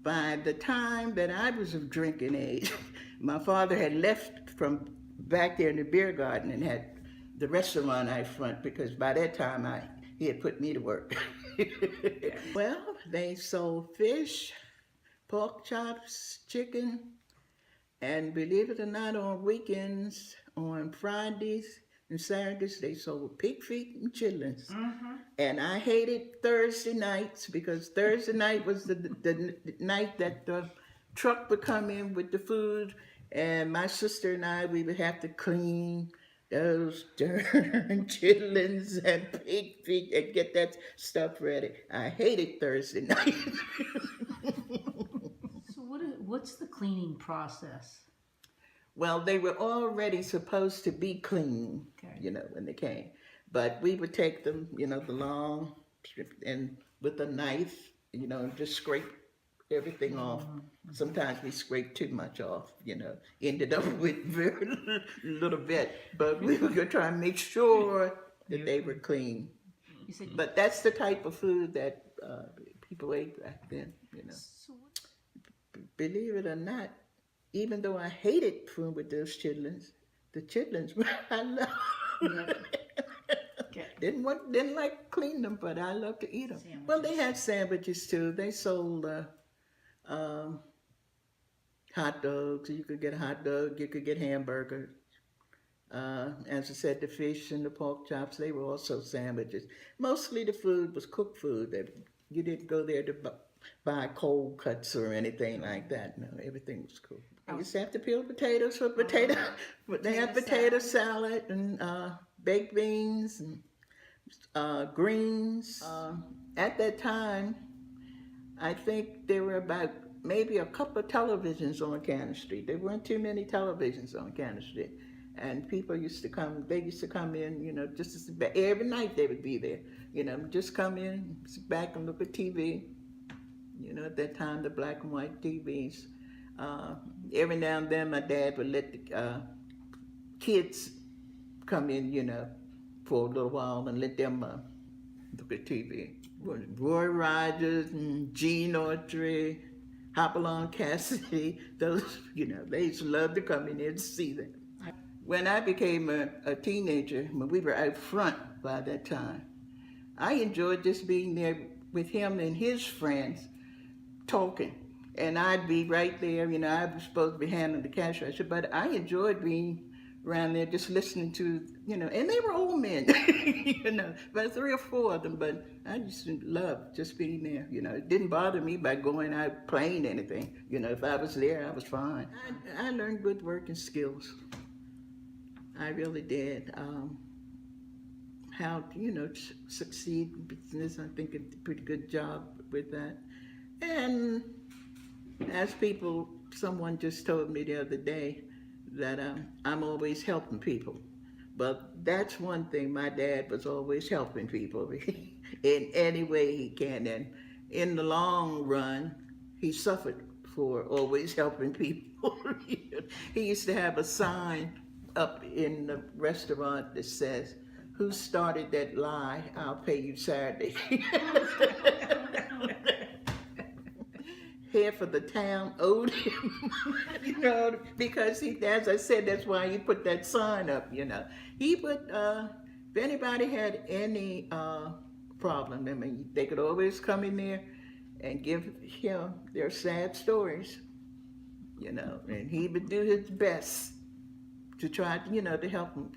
By the time that I was of drinking age, my father had left from back there in the beer garden and had the restaurant out front because by that time he had put me to work. Well, they sold fish, pork chops, chicken, and believe it or not, on weekends, on Fridays and Saturdays, they sold pig feet and chitlins. And I hated Thursday nights because Thursday night was the night that the truck would come in with the food, and my sister and I, we would have to clean those darn chitlins and pig feet and get that stuff ready. I hated Thursday night. So what's the cleaning process? Well, they were already supposed to be clean, Okay. when they came. But we would take them, the long strip, and with a knife, just scrape everything off. Sometimes we scraped too much off, ended up with very little bit. But we were going to try and make sure that they were clean. You said But that's the type of food that people ate back then. So Believe it or not, even though I hated food with those chitlins, the chitlins I love. okay. Didn't like clean them, but I love to eat them. Sandwiches. Well, they had sandwiches too. They sold um, hot dogs. You could get a hot dog. You could get hamburgers. As I said, the fish and the pork chops, they were also sandwiches. Mostly the food was cooked food. You didn't go there to buy cold cuts or anything like that. No, everything was cooked. I used to have to peel potatoes for potato. They had potato salad and baked beans and greens. At that time, I think there were about maybe a couple of televisions on Cannon Street. There weren't too many televisions on Cannon Street. And people used to come, they used to come in, just every night they would be there. Just come in, sit back and look at TV. At that time, the black and white TVs. Every now and then, my dad would let the kids come in, for a little while and let them look at TV. Roy Rogers and Gene Autry, Hopalong Cassidy, those, they used to love to come in there to see them. When I became a teenager, when we were out front by that time, I enjoyed just being there with him and his friends talking. And I'd be right there, I was supposed to be handling the cash register, but I enjoyed being around there just listening to, and they were old men, about 3 or 4 of them, but I just loved just being there, It didn't bother me by going out playing anything. If I was there, I was fine. I learned woodworking skills. I really did. How to, succeed in business, I think I did a pretty good job with that. And as someone just told me the other day that I'm always helping people. But that's one thing, my dad was always helping people in any way he can. And in the long run, he suffered for always helping people. He used to have a sign up in the restaurant that says, "Who started that lie? I'll pay you Saturday." Half of the town owed him, because he, as I said, that's why he put that sign up, He would, if anybody had any problem, I mean, they could always come in there and give him their sad stories, and he would do his best to try, to help them